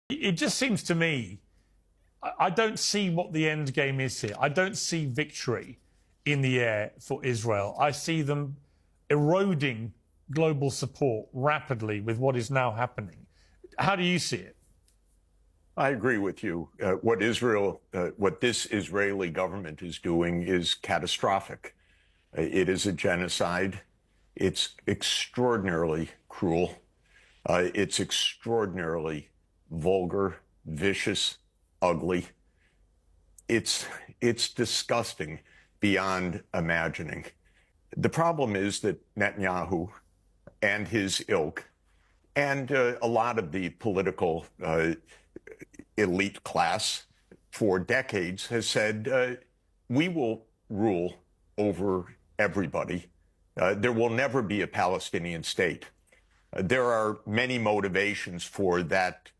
It just seems to me, I don't see what the end game is here. I don't see victory in the air for Israel. I see them eroding global support rapidly with what is now happening. How do you see it? I agree with you. What this Israeli government is doing is catastrophic. It is a genocide. It's extraordinarily cruel. It's extraordinarily vulgar, vicious, ugly. It's disgusting beyond imagining. The problem is that Netanyahu and his ilk and a lot of the political elite class for decades has said, we will rule over everybody. There will never be a Palestinian state. There are many motivations for that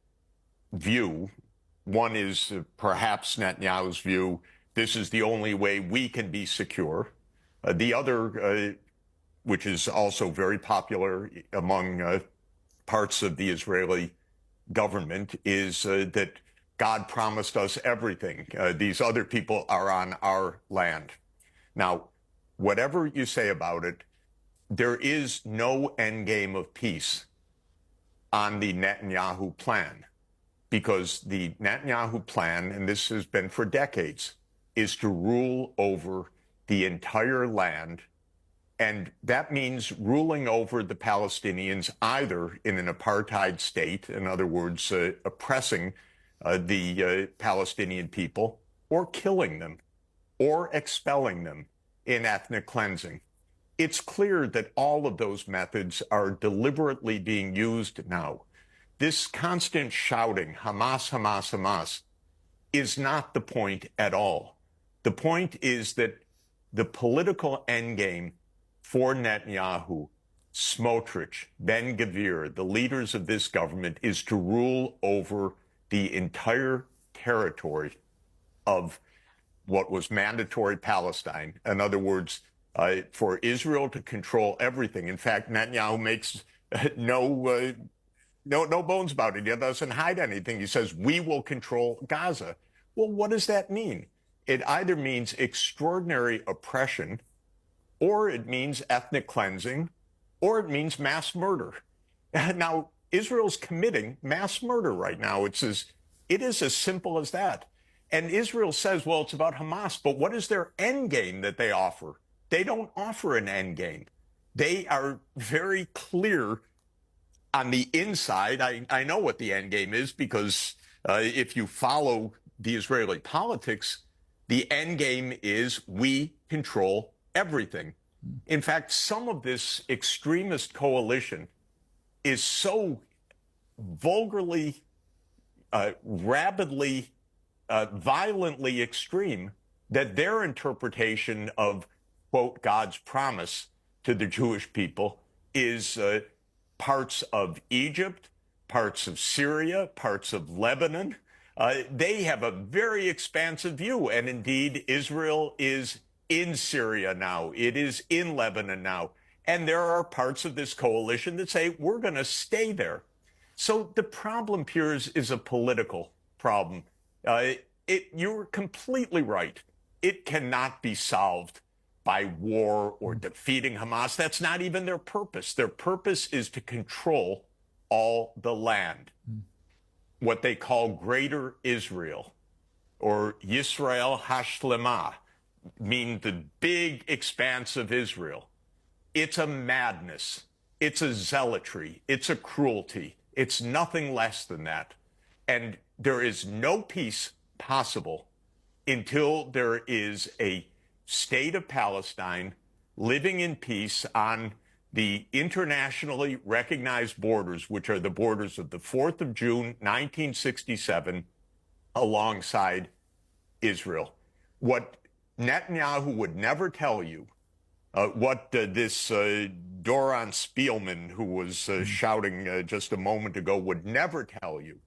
view. One is perhaps Netanyahu's view, this is the only way we can be secure. The other, which is also very popular among parts of the Israeli government, is that God promised us everything. These other people are on our land. Now, whatever you say about it, there is no end game of peace on the Netanyahu plan, because the Netanyahu plan, and this has been for decades, is to rule over the entire land. And that means ruling over the Palestinians either in an apartheid state, in other words, oppressing the Palestinian people, or killing them, or expelling them in ethnic cleansing. It's clear that all of those methods are deliberately being used now. This constant shouting, Hamas, Hamas, Hamas, is not the point at all. The point is that the political endgame for Netanyahu, Smotrich, Ben-Gvir, the leaders of this government, is to rule over the entire territory of what was mandatory Palestine. In other words, for Israel to control everything. In fact, Netanyahu makes no bones about it. He doesn't hide anything. He says, we will control Gaza. Well, what does that mean? It either means extraordinary oppression, or it means ethnic cleansing, or it means mass murder. Now, Israel's committing mass murder right now. It is as simple as that. And Israel says, well, it's about Hamas, but what is their end game that they offer? They don't offer an end game. They are very clear on the inside. I know what the end game is, because if you follow the Israeli politics, the end game is we control everything. In fact, some of this extremist coalition is so vulgarly, rabidly, violently extreme that their interpretation of, quote, God's promise to the Jewish people is parts of Egypt, parts of Syria, parts of Lebanon. They have a very expansive view. And indeed, Israel is in Syria now. It is in Lebanon now. And there are parts of this coalition that say, we're going to stay there. So the problem, Piers, is a political problem. You're completely right. It cannot be solved by war or defeating Hamas. That's not even their purpose. Their purpose is to control all the land, what they call Greater Israel, or Yisrael Hashlemah, mean the big expanse of Israel. It's a madness. It's a zealotry. It's a cruelty. It's nothing less than that. And there is no peace possible until there is a state of Palestine living in peace on the internationally recognized borders, which are the borders of the 4th of June, 1967, alongside Israel. What Netanyahu would never tell you, what this Doron Spielman, who was shouting just a moment ago, would never tell you,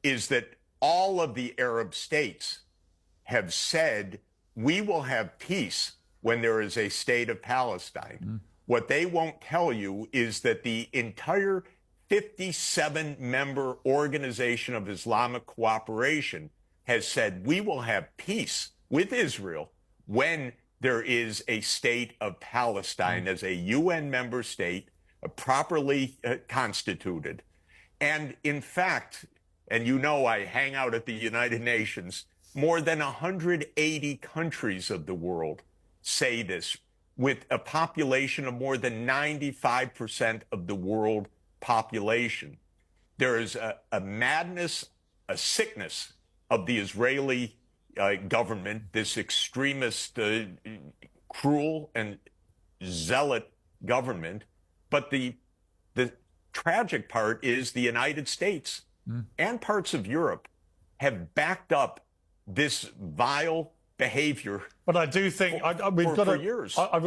is that all of the Arab states have said, we will have peace when there is a state of Palestine. What they won't tell you is that the entire 57-member Organization of Islamic Cooperation has said we will have peace with Israel when there is a state of Palestine as a UN member state, properly constituted. And in fact, and you know I hang out at the United Nations, more than 180 countries of the world say this, with a population of more than 95% of the world population. There is a madness, a sickness of the Israeli government, this extremist, cruel and zealot government. But the tragic part is the United States and parts of Europe have backed up this vile behavior But I do think we've got for to, years. I